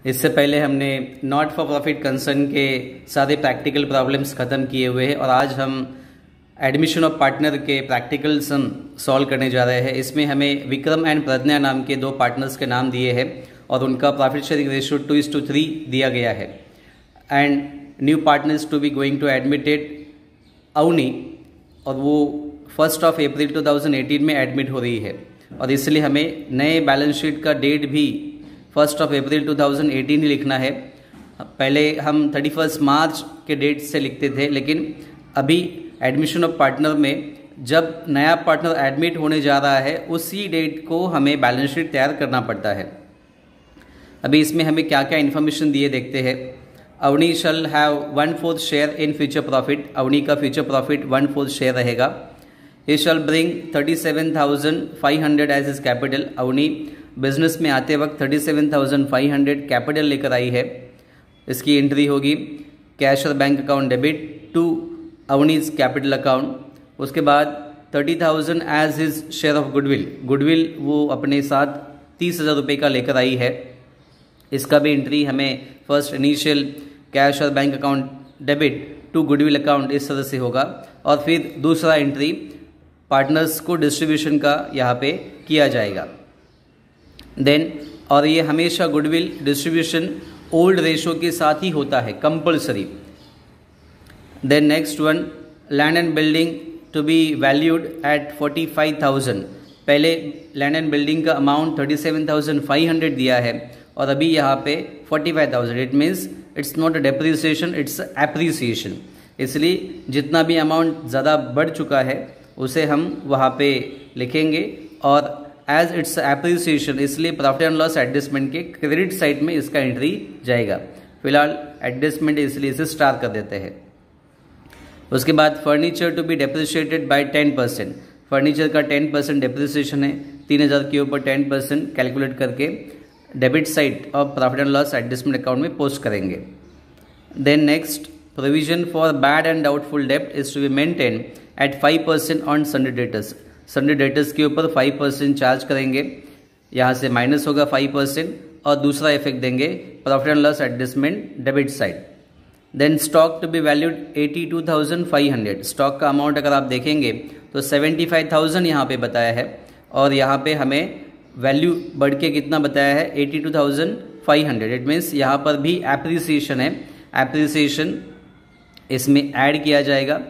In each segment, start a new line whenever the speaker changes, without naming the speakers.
इससे पहले हमने नॉट फॉर प्रॉफिट कंसर्न के सारे प्रैक्टिकल प्रॉब्लम्स ख़त्म किए हुए हैं और आज हम एडमिशन ऑफ पार्टनर के प्रैक्टिकल्स हम सॉल्व करने जा रहे हैं। इसमें हमें विक्रम एंड प्रज्ञा नाम के दो पार्टनर्स के नाम दिए हैं और उनका प्रॉफिट शेयरिंग रेशियो 2:3 दिया गया है। And new partners to be going to admitted Avani, और वो 1 अप्रैल 2018 में एडमिट हो रही है और इसलिए हमें नए बैलेंस शीट का डेट भी 1 अप्रैल 2018 ही लिखना है। पहले हम 31 मार्च के डेट से लिखते थे, लेकिन अभी एडमिशन ऑफ पार्टनर में जब नया पार्टनर एडमिट होने जा रहा है उसी डेट को हमें बैलेंस शीट तैयार करना पड़ता है। अभी इसमें हमें क्या क्या इन्फॉर्मेशन दिए देखते हैं। Avani shall have 1/4 share in future profit. Avani का फ्यूचर प्रॉफिट 1/4 शेयर रहेगा। He shall bring 37,500 as his capital. Avani business में आते वक्त 37,500 कैपिटल लेकर आई है। इसकी एंट्री होगी कैश और bank account debit to Avani's capital account. उसके बाद 30,000 as his share of goodwill. Goodwill वो अपने साथ 30,000 रुपये का लेकर आई है। इसका भी एंट्री हमें फर्स्ट इनिशियल कैश और bank account debit to goodwill account इस तरह से होगा, और फिर दूसरा एंट्री पार्टनर्स को डिस्ट्रीब्यूशन का यहाँ पे किया जाएगा। देन और ये हमेशा गुडविल डिस्ट्रीब्यूशन ओल्ड रेशो के साथ ही होता है, compulsory. Then next one, land and building to be valued at 45,000। पहले लैंड एंड बिल्डिंग का अमाउंट 37,500 दिया है और अभी यहाँ पे 45,000। It means it's not a depreciation, it's appreciation. इसलिए जितना भी अमाउंट ज़्यादा बढ़ चुका है उसे हम वहाँ पे लिखेंगे, और एज इट्स एप्रिसिएशन इसलिए प्रॉफिट एंड लॉस एडजस्टमेंट के क्रेडिट साइड में इसका एंट्री जाएगा। फिलहाल एडजस्टमेंट इसलिए इसे स्टार कर देते हैं। उसके बाद furniture to be depreciated by 10%। Furniture का 10% डेप्रिसिएशन है। 3,000 के ऊपर 10% कैलकुलेट करके डेबिट साइड और profit and loss adjustment account में पोस्ट करेंगे। Then next, provision for bad and doubtful डेब्ट is to be maintain at 5% on sundry debtors. Sundry debtors के ऊपर 5% चार्ज करेंगे, यहाँ से माइनस होगा 5%, और दूसरा इफेक्ट देंगे profit and loss adjustment debit side. Then stock to be valued 82,500। Stock का अमाउंट अगर आप देखेंगे तो 75,000 यहाँ पे बताया है, और यहाँ पे हमें वैल्यू बढ़ के कितना बताया है, 82,500। इट मीन्स यहाँ पर भी एप्रिसिएशन है, एप्रिसिएशन इसमें ऐड किया जाएगा,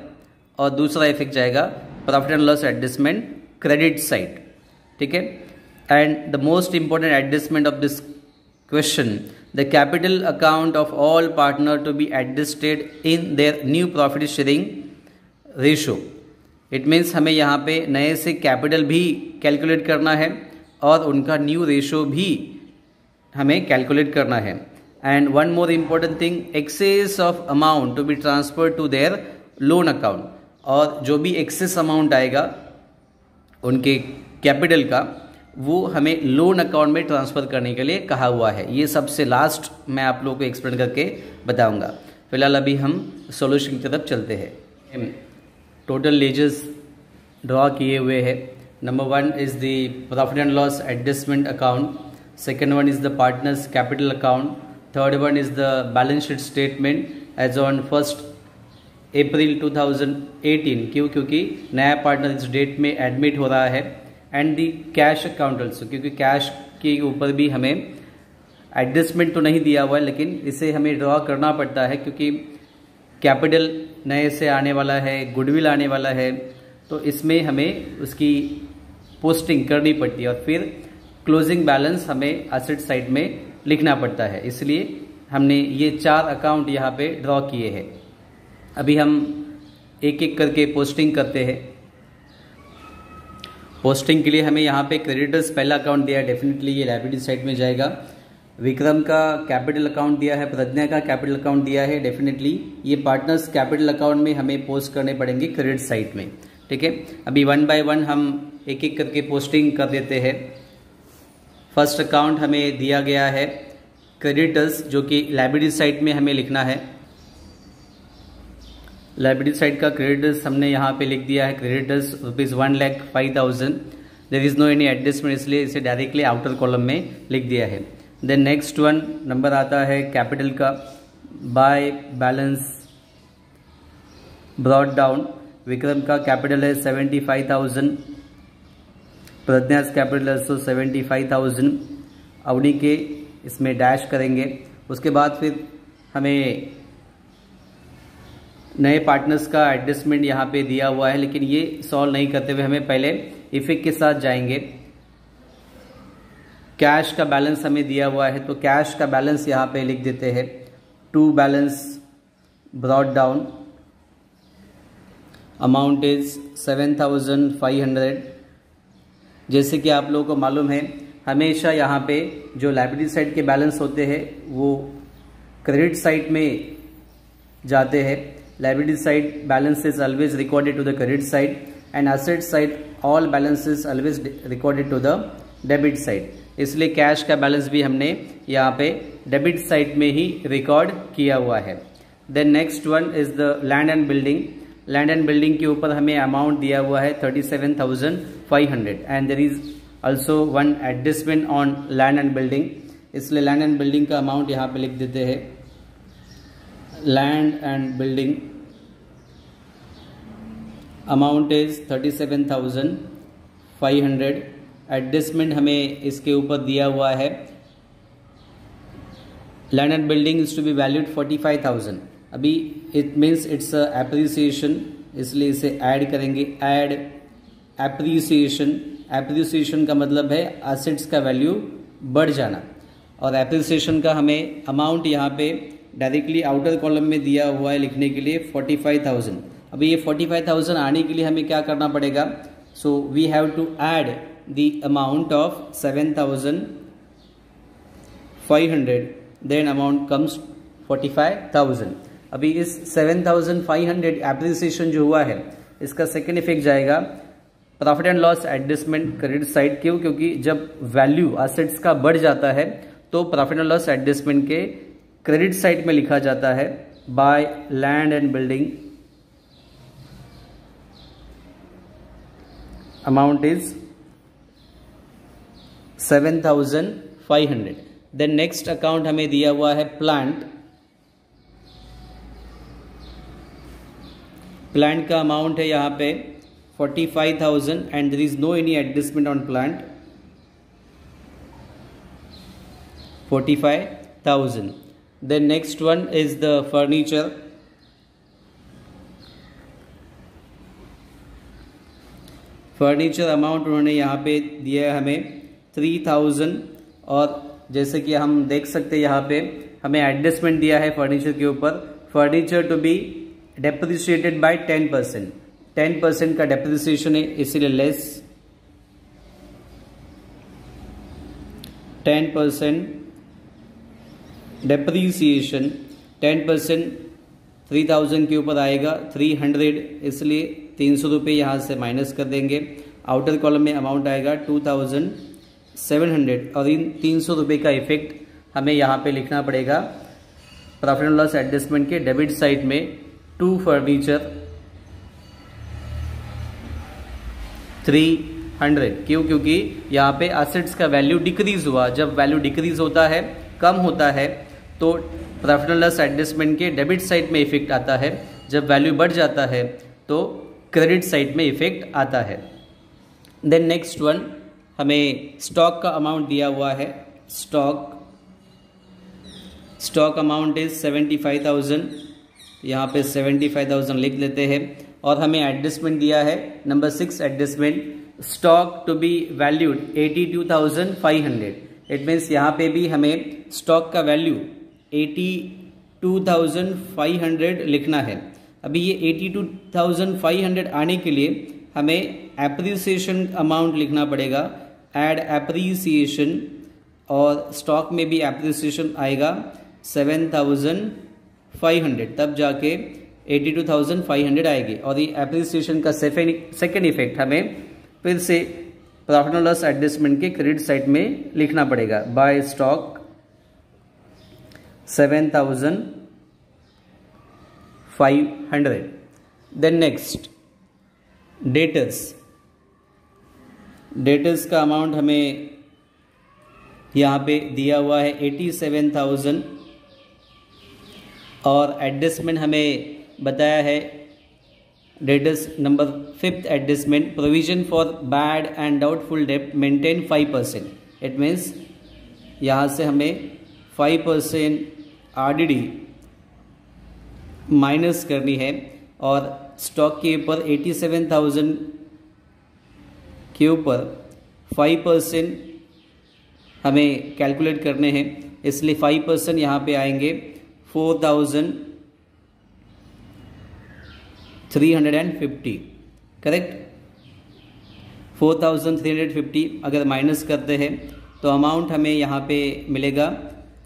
और दूसरा इफेक्ट जाएगा profit and loss adjustment credit side. ठीक है। And the most important adjustment of this question, the capital account of all partner to be adjusted in their new profit sharing ratio. It means हमें यहाँ पे नए से capital भी calculate करना है और उनका न्यू रेशो भी हमें कैलकुलेट करना है। And one more important thing, excess of amount to be transfer to their loan account. और जो भी एक्सेस अमाउंट आएगा उनके कैपिटल का, वो हमें लोन अकाउंट में ट्रांसफ़र करने के लिए कहा हुआ है। ये सबसे लास्ट मैं आप लोगों को एक्सप्लेन करके बताऊंगा। फिलहाल अभी हम सॉल्यूशन की तरफ चलते हैं। टोटल लेजर्स ड्रॉ किए हुए हैं। Number 1 is the profit and loss adjustment account. Second one is the partners capital account. Third one is the balance sheet statement as on 1st April 2018। क्यों? क्योंकि नया पार्टनर इस डेट में admit हो रहा है। And the cash account also, क्योंकि cash के ऊपर भी हमें एडजस्टमेंट तो नहीं दिया हुआ है, लेकिन इसे हमें ड्रॉ करना पड़ता है क्योंकि कैपिटल नए से आने वाला है, गुडविल आने वाला है, तो इसमें हमें उसकी पोस्टिंग करनी पड़ती है और फिर क्लोजिंग बैलेंस हमें एसेट साइड में लिखना पड़ता है। इसलिए हमने ये 4 अकाउंट यहाँ पे ड्रॉ किए हैं। अभी हम एक एक करके पोस्टिंग करते हैं। पोस्टिंग के लिए हमें यहाँ पे क्रेडिटर्स पहला अकाउंट दिया है, डेफिनेटली ये लायबिलिटी साइड में जाएगा। विक्रम का कैपिटल अकाउंट दिया है, प्रज्ञा का कैपिटल अकाउंट दिया है, डेफिनेटली ये पार्टनर्स कैपिटल अकाउंट में हमें पोस्ट करने पड़ेंगे क्रेडिट साइड में। ठीक है। अभी 1 बाय 1 हम एक एक करके पोस्टिंग कर देते हैं। फर्स्ट अकाउंट हमें दिया गया है क्रेडिटर्स, जो कि लायबिलिटी साइड में हमें लिखना है। लायबिलिटी साइड का क्रेडिटर्स हमने यहाँ पे लिख दिया है, creditors ₹1,05,000। There is no any adjustment, इसलिए इसे डायरेक्टली आउटर कॉलम में लिख दिया है। देन नेक्स्ट वन नंबर आता है कैपिटल का, by balance brought down. Vikram का कैपिटल है 75,000, प्रज्ञास कैपिटल है 75,000। अवनी के इसमें डैश करेंगे। उसके बाद फिर हमें नए पार्टनर्स का एडजस्टमेंट यहाँ पे दिया हुआ है, लेकिन ये सॉल्व नहीं करते हुए हमें पहले इफेक्ट के साथ जाएंगे। कैश का बैलेंस हमें दिया हुआ है, तो कैश का बैलेंस यहाँ पे लिख देते हैं। To balance brought down, amount is 7,500। जैसे कि आप लोगों को मालूम है, हमेशा यहाँ पे जो लायबिलिटी साइड के बैलेंस होते हैं वो क्रेडिट साइड में जाते हैं। Liability side balance is always recorded to the credit side and asset side all balance is always recorded to the debit side. इसलिए कैश का बैलेंस भी हमने यहाँ पे डेबिट साइड में ही रिकॉर्ड किया हुआ है। Then next one is the land and building. Land and building के ऊपर हमें अमाउंट दिया हुआ है 37,500 and there is also one adjustment on land and building. इसलिए लैंड एंड बिल्डिंग का अमाउंट यहाँ पे लिख देते हैं। Land and building amount is 37,500। Adjustment हमें इसके ऊपर दिया हुआ है। Land and building is to be valued 45,000। अभी इट मीन्स इट्स एप्रिसिएशन, इसलिए इसे ऐड करेंगे। Add appreciation. एप्रिसिएशन का मतलब है एसेट्स का वैल्यू बढ़ जाना, और एप्रिसिएशन का हमें अमाउंट यहाँ पे डायरेक्टली आउटर कॉलम में दिया हुआ है लिखने के लिए 45,000। अभी ये 45,000 आने के लिए हमें क्या करना पड़ेगा? So we have to add the amount of 7,500, then amount comes 45,000। अभी इस 7,500 एप्रिसिएशन जो हुआ है, इसका सेकेंड इफेक्ट जाएगा profit and loss adjustment credit side. क्यों? क्योंकि जब वैल्यू एसेट्स का बढ़ जाता है तो प्रॉफिट एंड लॉस एडजस्टमेंट के क्रेडिट साइड में लिखा जाता है by land and building amount is 7,500। Then next account हमें दिया हुआ है प्लांट। प्लांट का अमाउंट है यहाँ पे 45,000 and there is no any adjustment on plant. 45,000। Then next one is the furniture. Furniture amount उन्होंने यहाँ पे दिया है हमें 3,000, और जैसे कि हम देख सकते हैं यहाँ पे हमें एडजस्टमेंट दिया है फर्नीचर के ऊपर। Furniture to be depreciated by 10%। 10% का डेप्रिसिएशन है, इसीलिए लेस 10% डेप्रिसिएशन। 10% 3,000 के ऊपर आएगा 300, इसलिए 300 रुपये यहाँ से माइनस कर देंगे। आउटर कॉलम में अमाउंट आएगा 2,700, और इन 300 रुपये का इफेक्ट हमें यहाँ पे लिखना पड़ेगा प्रॉफिट एंड लॉस एडजस्टमेंट के डेबिट साइड में। To furniture 300। क्यों? क्योंकि यहाँ पे एसेट्स का वैल्यू डिक्रीज हुआ। जब वैल्यू डिक्रीज होता है, कम होता है, तो प्रॉफिट एंड लॉस एडजस्टमेंट के डेबिट साइड में इफेक्ट आता है। जब वैल्यू बढ़ जाता है तो क्रेडिट साइड में इफेक्ट आता है। देन नेक्स्ट वन हमें स्टॉक का अमाउंट दिया हुआ है। Stock amount is 75,000। यहाँ पे 75,000 लिख लेते हैं, और हमें एडजस्टमेंट दिया है number 6 adjustment, stock to be valued 82,500। It means यहाँ पे भी हमें स्टॉक का वैल्यू 82,500 लिखना है। अभी ये 82,500 आने के लिए हमें एप्रिसिएशन अमाउंट लिखना पड़ेगा। ऐड एप्रिसिएशन, और स्टॉक में भी एप्रिसिएशन आएगा 7,500, तब जाके 82,500 आएगी। और ये एप्रिसिएशन का सेकेंड इफेक्ट हमें फिर से प्रॉफिट एंड लॉस एडजस्टमेंट के क्रेडिट साइड में लिखना पड़ेगा by stock 7,500। Then next debtors. Debtors का अमाउंट हमें यहाँ पे दिया हुआ है 87,000 और एडजस्टमेंट हमें बताया है debts number 5th adjustment provision for bad and doubtful डेब्ट मेंटेन 5%। इट मीन्स यहाँ से हमें 5% RDD माइनस करनी है और स्टॉक के ऊपर 87,000 के ऊपर 5% हमें कैलकुलेट करने हैं, इसलिए 5% यहाँ पे आएंगे 4,350। करेक्ट, 4,350 अगर माइनस करते हैं तो अमाउंट हमें यहाँ पे मिलेगा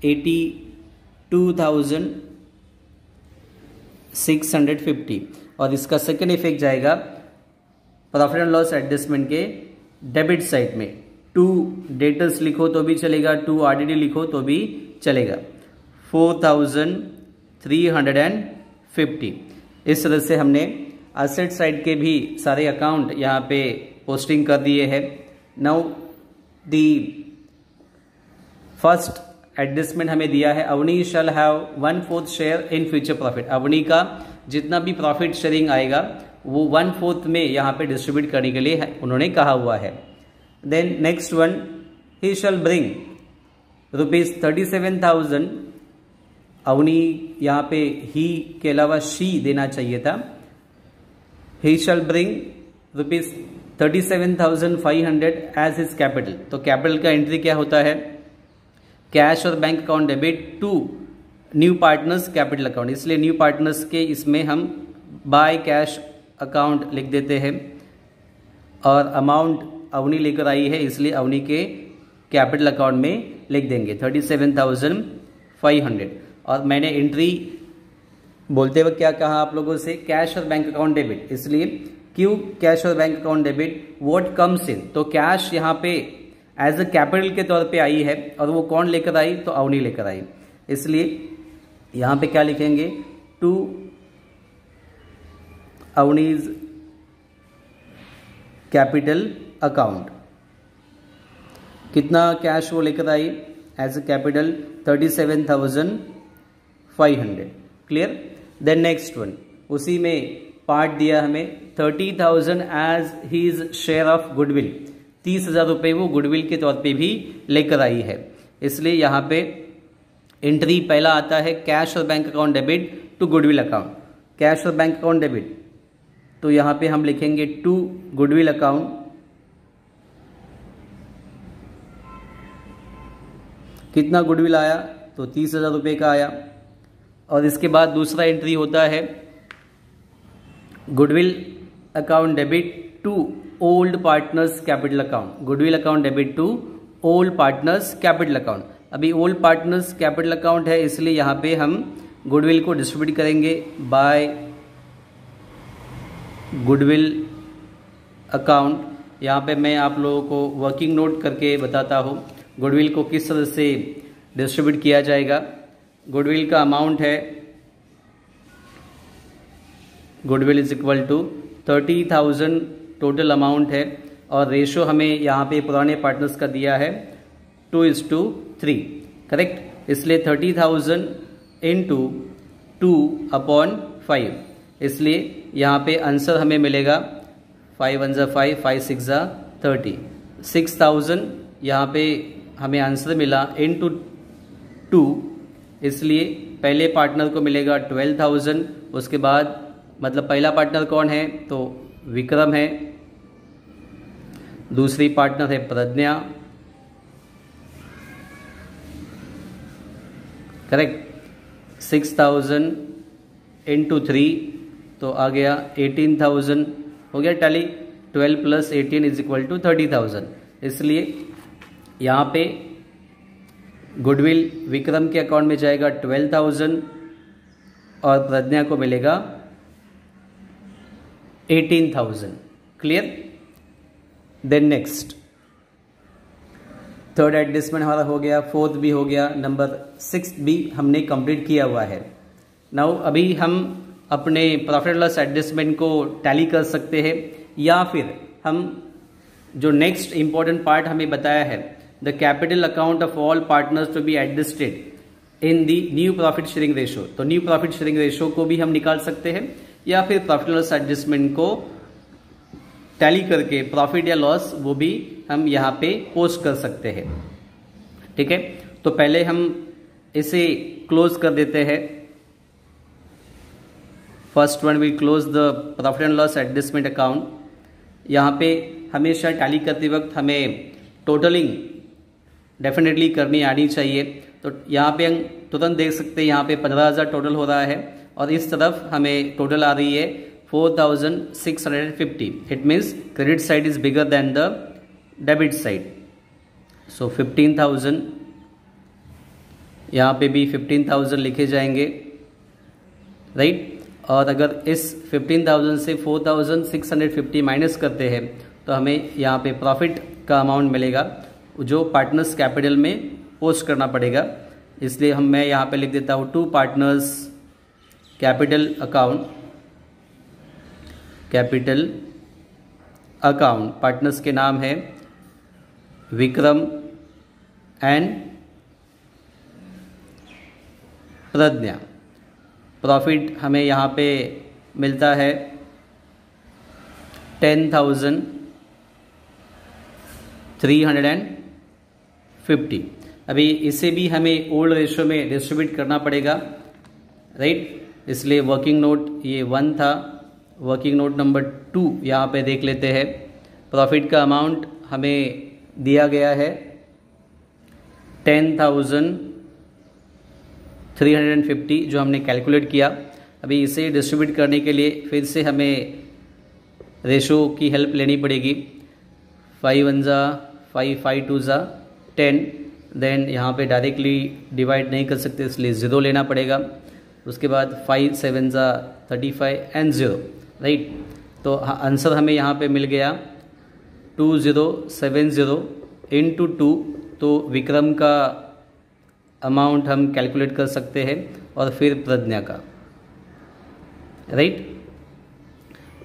82,650 और इसका सेकेंड इफेक्ट जाएगा प्रॉफिट एंड लॉस एडजस्टमेंट के डेबिट साइड में। 2 डेटर्स लिखो तो भी चलेगा, 2 RDD लिखो तो भी चलेगा। 4,350। इस तरह से हमने एसेट साइड के भी सारे अकाउंट यहाँ पे पोस्टिंग कर दिए हैं। नाउ दी फर्स्ट एडजस्टमेंट हमें दिया है Avani shall have 1/4 share in future profit. Avani का जितना भी प्रॉफिट शेयरिंग आएगा वो 1/4 में यहाँ पे डिस्ट्रीब्यूट करने के लिए उन्होंने कहा हुआ है। Then next one, he shall bring ₹37,000। Avani यहाँ पे ही के अलावा शी देना चाहिए था। He shall bring ₹37,500 as his capital. तो कैपिटल का एंट्री क्या होता है? कैश और bank account debit to new partners capital account. इसलिए न्यू पार्टनर्स के इसमें हम बाय कैश अकाउंट लिख देते हैं और अमाउंट अवनी लेकर आई है इसलिए अवनी के कैपिटल अकाउंट में लिख देंगे 37,500। और मैंने एंट्री बोलते वक्त क्या कहा आप लोगों से? कैश और बैंक अकाउंट डेबिट। इसलिए क्यों कैश और bank account debit? What comes in. तो कैश यहाँ पे एज अ कैपिटल के तौर पे आई है और वो कौन लेकर आई? तो अवनी लेकर आई। इसलिए यहाँ पे क्या लिखेंगे? To Avani's capital account. कितना कैश वो लेकर आई as a capital? 37,500। Clear. Then next one, उसी में पार्ट दिया हमें 30,000 as his share of goodwill. 30,000 रुपये वो गुडविल के तौर पे भी लेकर आई है। इसलिए यहाँ पे एंट्री पहला आता है कैश और bank account debit to goodwill account. Cash और बैंक अकाउंट डेबिट, तो यहाँ पे हम लिखेंगे टू गुडविल अकाउंट। कितना गुडविल आया? तो 30,000 रुपये का आया। और इसके बाद दूसरा एंट्री होता है goodwill account debit to old partners capital account. Goodwill account debit to old partners capital account. अभी ओल्ड पार्टनर्स कैपिटल अकाउंट है इसलिए यहाँ पे हम गुडविल को डिस्ट्रीब्यूट करेंगे बाय गुडविल अकाउंट। यहाँ पे मैं आप लोगों को वर्किंग नोट करके बताता हूँ गुडविल को किस तरह से डिस्ट्रीब्यूट किया जाएगा। गुडविल का अमाउंट है, goodwill is equal to 30,000 total amount है और रेशो हमें यहाँ पे पुराने पार्टनर्स का दिया है 2:3। करेक्ट। इसलिए 30,000 इंटू 2/5। इसलिए यहाँ पे आंसर हमें मिलेगा 5 1 ज़ा 5, 5 6 ज़ा 30। 6,000 यहाँ पे हमें आंसर मिला इंटू 2। इसलिए पहले पार्टनर को मिलेगा 12,000। उसके बाद मतलब पहला पार्टनर कौन है? तो विक्रम है। दूसरी पार्टनर है प्रज्ञा। करेक्ट। 6,000 इंटू 3 तो आ गया 18,000 हो गया टैली। 12 + 18 is equal to 30,000। इसलिए यहाँ पे गुडविल विक्रम के अकाउंट में जाएगा 12,000 और प्रज्ञा को मिलेगा 18,000। Clear. Then next third adjustment हमारा हो गया, फोर्थ भी हो गया, नंबर 6 भी हमने कंप्लीट किया हुआ है। नाउ अभी हम अपने प्रॉफिट एंड लॉस एडजस्टमेंट को टैली कर सकते हैं या फिर हम जो नेक्स्ट इंपॉर्टेंट पार्ट हमें बताया है the capital account of all partners to be adjusted in the new profit sharing ratio. तो न्यू प्रॉफिट शेयरिंग रेशो को भी हम निकाल सकते हैं या फिर प्रॉफिट लॉस एडजस्टमेंट को टैली करके प्रॉफिट या लॉस वो भी हम यहाँ पे पोस्ट कर सकते हैं। ठीक है, तो पहले हम इसे क्लोज कर देते हैं। First one we close the profit and loss adjustment account. यहाँ पे हमेशा टैली करते वक्त हमें टोटलिंग डेफिनेटली करनी आनी चाहिए। तो यहाँ पे हम तुरंत देख सकते हैं यहाँ पे 15,000 टोटल हो रहा है और इस तरफ हमें टोटल आ रही है 4,650। It means credit side is bigger than the debit side. So 15,000, यहाँ पे भी 15,000 लिखे जाएंगे, राइट। और अगर इस 15,000 से 4,650 माइनस करते हैं तो हमें यहाँ पे प्रॉफिट का अमाउंट मिलेगा जो पार्टनर्स कैपिटल में पोस्ट करना पड़ेगा। इसलिए मैं यहाँ पे लिख देता हूँ to partners capital account. Capital account partners के नाम है विक्रम एंड प्रज्ञा। प्रॉफिट हमें यहाँ पे मिलता है 10,350। अभी इसे भी हमें ओल्ड रेशो में डिस्ट्रीब्यूट करना पड़ेगा, राइट। इसलिए वर्किंग नोट ये 1 था, वर्किंग नोट नंबर 2 यहाँ पे देख लेते हैं। प्रॉफिट का अमाउंट हमें दिया गया है 10,350 जो हमने कैलकुलेट किया। अभी इसे डिस्ट्रीब्यूट करने के लिए फिर से हमें रेशो की हेल्प लेनी पड़ेगी। 5 1 जा 5, 5 2 जा 10। देन यहाँ पे डायरेक्टली डिवाइड नहीं कर सकते इसलिए 0 लेना पड़ेगा। उसके बाद 5 7 जा 35 एंड 0, राइट। तो आंसर हमें यहाँ पे मिल गया 2070 इंटू 2। तो विक्रम का अमाउंट हम कैलकुलेट कर सकते हैं और फिर प्रज्ञा का, राइट।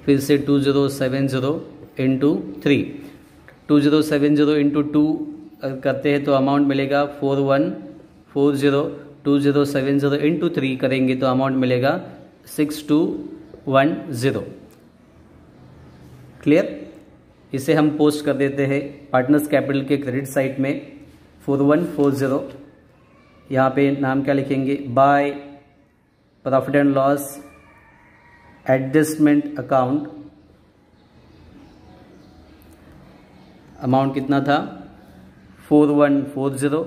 फिर से 2070 इंटू 3, 2070 इंटू 2 करते हैं तो अमाउंट मिलेगा 4140। 2070 इंटू 3 करेंगे तो अमाउंट मिलेगा 6210। क्लियर। इसे हम पोस्ट कर देते हैं पार्टनर्स कैपिटल के क्रेडिट साइड में 4140। यहाँ पे नाम क्या लिखेंगे, by profit and loss adjustment account. Amount कितना था 4140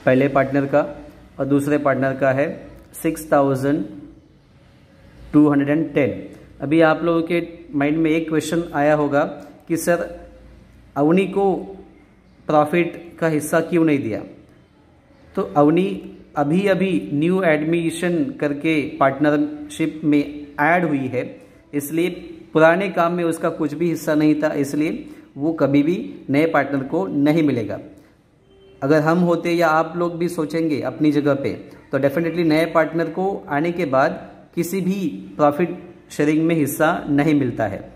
पहले पार्टनर का, और दूसरे पार्टनर का है 6210। अभी आप लोगों के माइंड में एक क्वेश्चन आया होगा कि सर अवनी को प्रॉफिट का हिस्सा क्यों नहीं दिया। तो अवनी अभी अभी न्यू एडमिशन करके पार्टनरशिप में ऐड हुई है, इसलिए पुराने काम में उसका कुछ भी हिस्सा नहीं था, इसलिए वो कभी भी नए पार्टनर को नहीं मिलेगा। अगर हम होते या आप लोग भी सोचेंगे अपनी जगह पे तो डेफिनेटली नए पार्टनर को आने के बाद किसी भी प्रॉफिट शेयरिंग में हिस्सा नहीं मिलता है,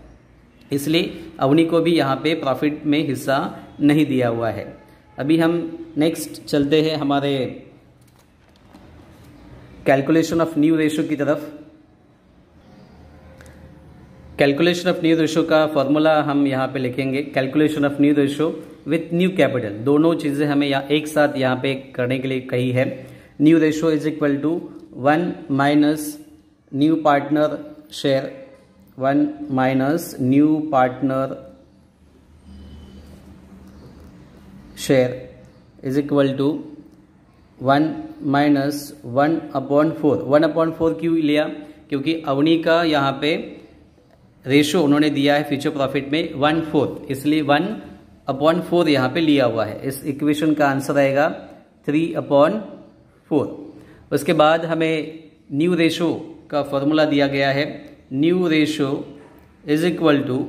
इसलिए अवनी को भी यहाँ पे प्रॉफिट में हिस्सा नहीं दिया हुआ है। अभी हम नेक्स्ट चलते हैं हमारे कैलकुलेशन ऑफ न्यू रेशो की तरफ। कैलकुलेशन ऑफ न्यू रेशो का फॉर्मूला हम यहाँ पे लिखेंगे, calculation of new ratio with new capital. दोनों चीज़ें हमें एक साथ यहाँ पे करने के लिए कही है। New ratio is equal to 1 minus new partner share, 1 minus new partner share is equal to 1 minus 1/4। 1/4 क्यों लिया, क्योंकि अवनी का यहाँ पे रेशो उन्होंने दिया है फ्यूचर प्रॉफिट में 1/4, इसलिए 1/4 यहाँ पे लिया हुआ है। इस इक्वेशन का आंसर आएगा 3/4। उसके बाद हमें न्यू रेशो का फॉर्मूला दिया गया है। New ratio is equal to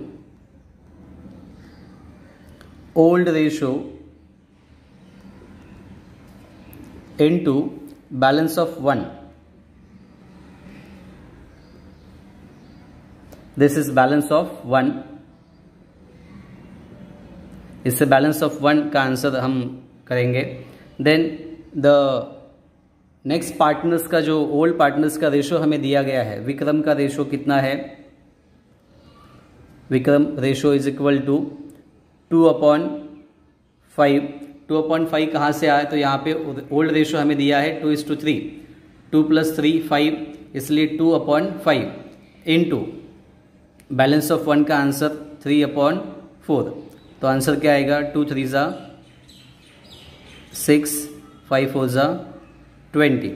old ratio into balance of 1। This is balance of 1 इससे बैलेंस ऑफ 1 का आंसर हम करेंगे। देन द नेक्स्ट पार्टनर्स का जो ओल्ड पार्टनर्स का रेशो हमें दिया गया है, विक्रम का रेशो कितना है, Vikram ratio is equal to 2/5। 2/5 कहाँ से आया, तो यहाँ पे ओल्ड रेशो हमें दिया है 2:3, 2 + 3 5, इसलिए 2/5 इंटू बैलेंस ऑफ 1 का आंसर 3/4। तो आंसर क्या आएगा, 2 3 ज़ा 6, 5 4 ज़ा 20।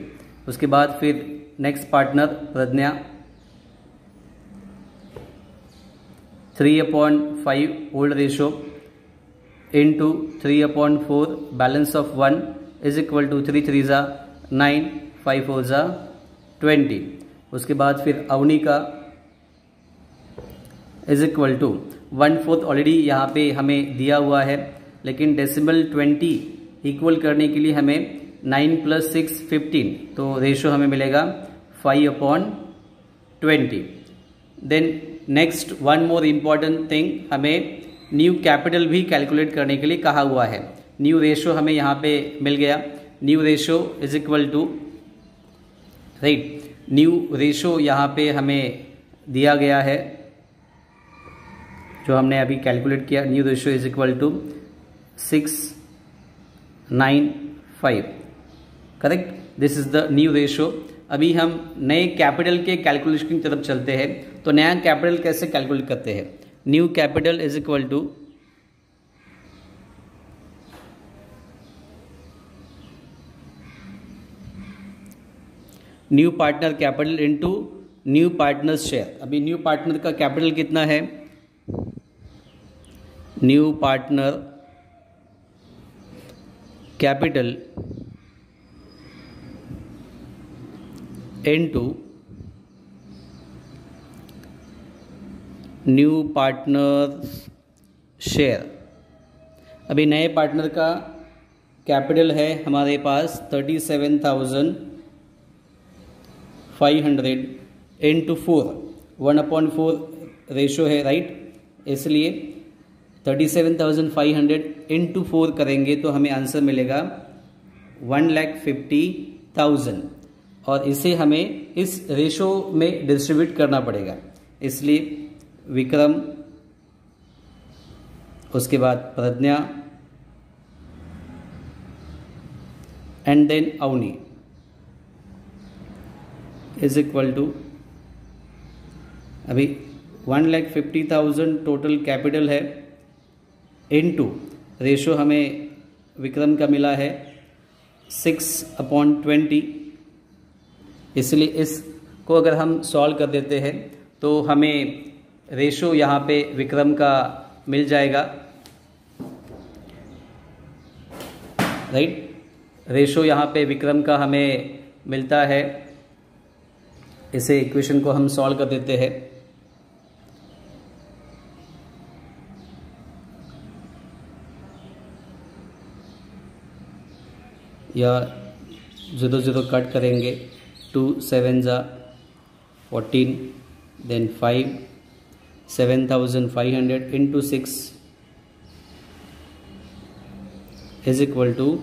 उसके बाद फिर next partner Pragya, 3/5 old ratio into 3/4 balance of 1 is equal to 3 3 ज़ा 9, 5 4 ज़ा 20। उसके बाद फिर अवनी का इज इक्वल टू 1/4 ऑलरेडी यहाँ पे हमें दिया हुआ है, लेकिन डेसिमल 20 इक्वल करने के लिए हमें 9 + 6 15, तो रेशो हमें मिलेगा 5/20। Then next one more important thing, हमें न्यू कैपिटल भी कैलकुलेट करने के लिए कहा हुआ है। न्यू रेशो हमें यहाँ पे मिल गया, new ratio is equal to, right, new ratio यहाँ पे हमें दिया गया है जो हमने अभी कैलकुलेट किया। New ratio is equal to 6:9:5, correct, this is the new ratio. अभी हम नए कैपिटल के कैलकुलेशन की तरफ चलते हैं। तो नया कैपिटल कैसे कैलकुलेट करते हैं, new capital is equal to new partner capital into new partner share. अभी न्यू पार्टनर का कैपिटल कितना है, new partner capital into new partner share. अभी नए पार्टनर का कैपिटल है हमारे पास 37,500 इंटू 4, 1/4 रेशो है, राइट, इसलिए 37,500 इंटू 4 करेंगे तो हमें आंसर मिलेगा 1,50,000, और इसे हमें इस रेशो में डिस्ट्रीब्यूट करना पड़ेगा। इसलिए विक्रम, उसके बाद Pragya and then Avani is equal to, अभी 1,50,000 टोटल कैपिटल है इनटू रेशो हमें विक्रम का मिला है 6/20, इसलिए इसको अगर हम सॉल्व कर देते हैं तो हमें रेशो यहाँ पे विक्रम का मिल जाएगा, राइट, रेशो यहाँ पे विक्रम का हमें मिलता है। इसे इक्वेशन को हम सॉल्व कर देते हैं। या 0 0 कट करेंगे, 2 7 ज़ा 14, then 5, 7,500 into 6 is equal to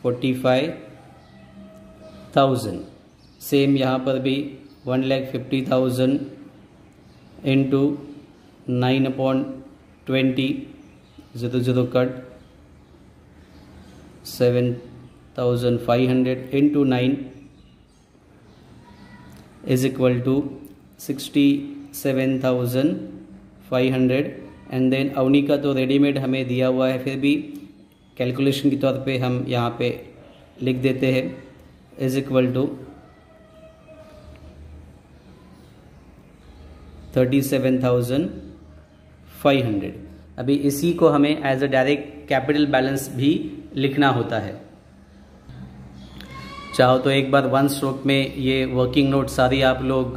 45,000। Same यहाँ पर भी 1,50,000 into 9/20, 0 0 cut, 7,500 into 9 is equal to 67,500। And then Avani का तो रेडीमेड हमें दिया हुआ है, फिर भी कैलकुलेशन के तौर पे हम यहाँ पे लिख देते हैं, इज इक्वल टू 37,500। अभी इसी को हमें as a direct capital balance भी लिखना होता है। चाहो तो एक बार वन स्ट्रोक में ये वर्किंग नोट सारी आप लोग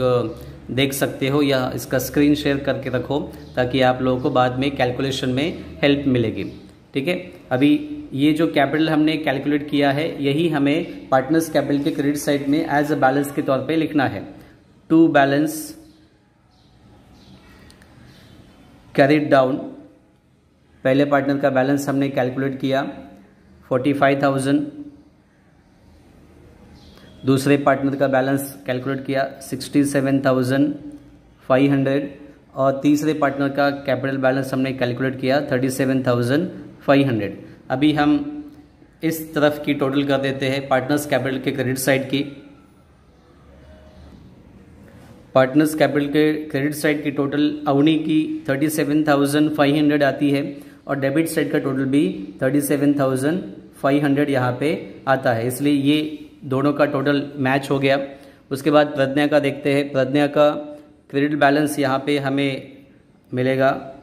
देख सकते हो, या इसका स्क्रीन शेयर करके रखो ताकि आप लोगों को बाद में कैलकुलेशन में हेल्प मिलेगी। ठीक है, अभी ये जो कैपिटल हमने कैलकुलेट किया है यही हमें पार्टनर्स कैपिटल के क्रेडिट साइड में एज अ बैलेंस के तौर पे लिखना है। टू बैलेंस कैरिड डाउन पहले पार्टनर का बैलेंस हमने कैलकुलेट किया 45,000, दूसरे पार्टनर का बैलेंस कैलकुलेट किया 67,500 और तीसरे पार्टनर का कैपिटल बैलेंस हमने कैलकुलेट किया 37,500। अभी हम इस तरफ की टोटल कर देते हैं पार्टनर्स कैपिटल के क्रेडिट साइड की। पार्टनर्स कैपिटल के क्रेडिट साइड की टोटल अवनी की 37,500 आती है और डेबिट साइड का टोटल भी 37,500 यहाँ पे आता है, इसलिए ये दोनों का टोटल मैच हो गया। उसके बाद प्रज्ञा का देखते हैं। प्रज्ञा का क्रेडिट बैलेंस यहाँ पे हमें मिलेगा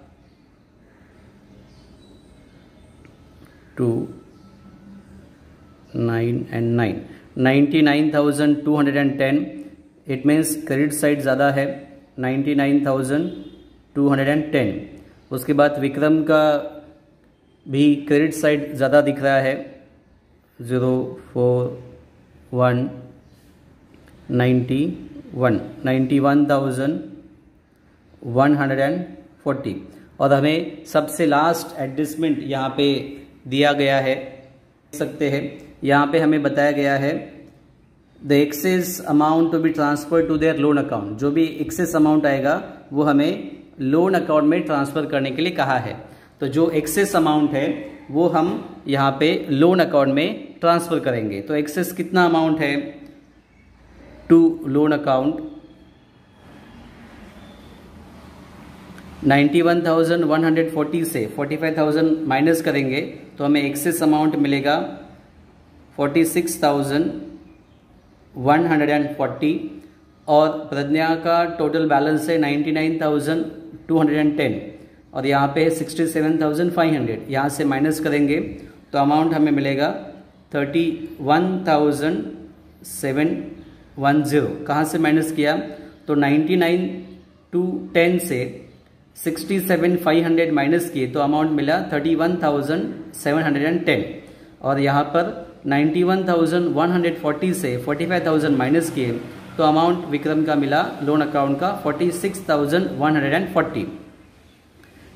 99,210। इट मीन्स क्रेडिट साइड ज़्यादा है 99,210। उसके बाद विक्रम का भी क्रेडिट साइड ज़्यादा दिख रहा है 91,140 और हमें सबसे लास्ट एडजस्टमेंट यहाँ पे दिया गया है, देख सकते हैं। यहाँ पे हमें बताया गया है the excess amount to be transfer to their loan account. जो भी एक्सेस अमाउंट आएगा वो हमें लोन अकाउंट में ट्रांसफ़र करने के लिए कहा है। तो जो एक्सेस अमाउंट है वो हम यहाँ पे लोन अकाउंट में ट्रांसफ़र करेंगे। तो एक्सेस कितना अमाउंट है टू लोन अकाउंट 91,140 से 45,000 माइनस करेंगे तो हमें एक्सेस अमाउंट मिलेगा 46,140 और प्रज्ञा का टोटल बैलेंस है 99,210 और यहाँ पे 67,500। यहाँ से माइनस करेंगे तो अमाउंट हमें मिलेगा 31,710। कहाँ से माइनस किया तो 99,210 से 67,500 माइनस किए तो अमाउंट मिला 31,710 और यहाँ पर 91,140 से 45,000 माइनस किए तो अमाउंट विक्रम का मिला लोन अकाउंट का 46,140।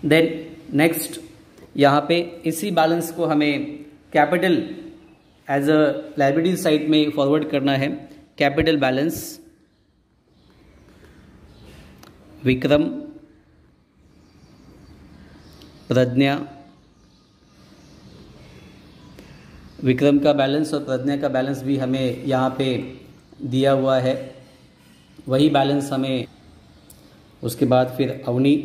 देन नेक्स्ट यहाँ पे इसी बैलेंस को हमें capital as a liability side में फॉरवर्ड करना है। कैपिटल बैलेंस विक्रम, प्रज्ञा, विक्रम का बैलेंस और प्रज्ञा का बैलेंस भी हमें यहाँ पे दिया हुआ है, वही बैलेंस हमें। उसके बाद फिर अवनी,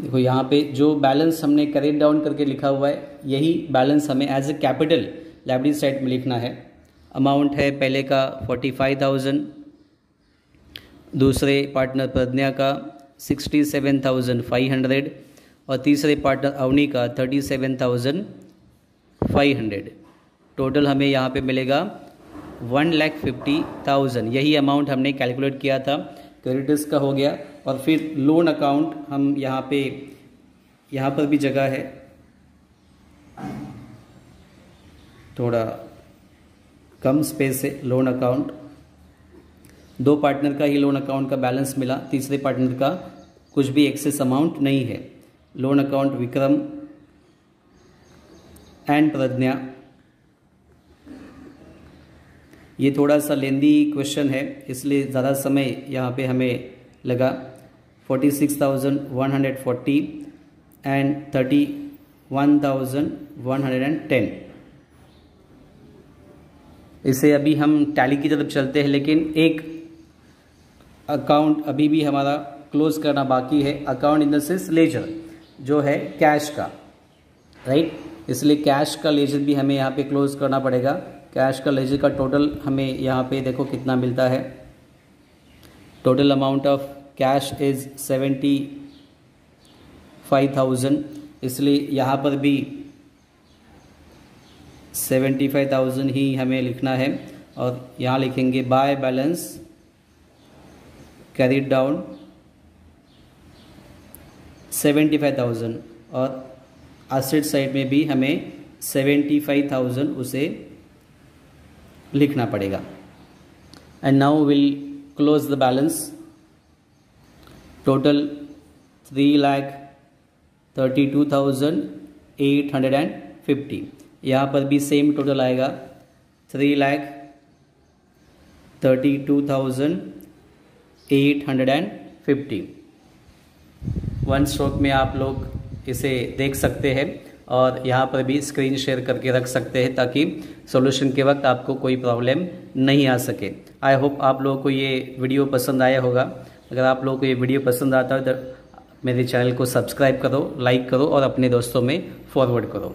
देखो यहाँ पे जो बैलेंस हमने कैरी डाउन करके लिखा हुआ है यही बैलेंस हमें as a capital liability side में लिखना है। अमाउंट है पहले का 45,000, दूसरे पार्टनर प्रज्ञा का 67,500 और तीसरे पार्टनर अवनी का 37,500। टोटल हमें यहाँ पे मिलेगा 1,50,000। यही अमाउंट हमने कैलकुलेट किया था, क्रेडिटर्स का हो गया। और फिर लोन अकाउंट हम यहाँ पर भी जगह है, थोड़ा कम स्पेस है। लोन अकाउंट दो पार्टनर का ही लोन अकाउंट का बैलेंस मिला, तीसरे पार्टनर का कुछ भी एक्सेस अमाउंट नहीं है। लोन अकाउंट विक्रम एंड प्रज्ञा। ये थोड़ा सा लेंदी क्वेश्चन है इसलिए ज़्यादा समय यहाँ पे हमें लगा। 46,140 एंड 31,110। इसे अभी हम टैली की तरफ चलते हैं, लेकिन एक अकाउंट अभी भी हमारा क्लोज करना बाकी है। Account in the sense ledger, जो है कैश का, राइट। इसलिए कैश का लेजर भी हमें यहाँ पे क्लोज करना पड़ेगा। कैश का लेजर का टोटल हमें यहाँ पे देखो कितना मिलता है। Total amount of cash is 75,000, इसलिए यहाँ पर भी 75,000 ही हमें लिखना है और यहाँ लिखेंगे बाय बैलेंस कैरीड डाउन 75,000 और एसेट साइड में भी हमें 75,000 उसे लिखना पड़ेगा। And now will close the balance. Total 3,32,850। यहाँ पर भी सेम टोटल आएगा 3,32,850। वन स्ट्रोक में आप लोग इसे देख सकते हैं और यहाँ पर भी स्क्रीन शेयर करके रख सकते हैं ताकि सॉल्यूशन के वक्त आपको कोई प्रॉब्लम नहीं आ सके। आई होप आप लोगों को ये वीडियो पसंद आया होगा। अगर आप लोगों को ये वीडियो पसंद आता है तो मेरे चैनल को सब्सक्राइब करो, लाइक करो और अपने दोस्तों में फॉरवर्ड करो।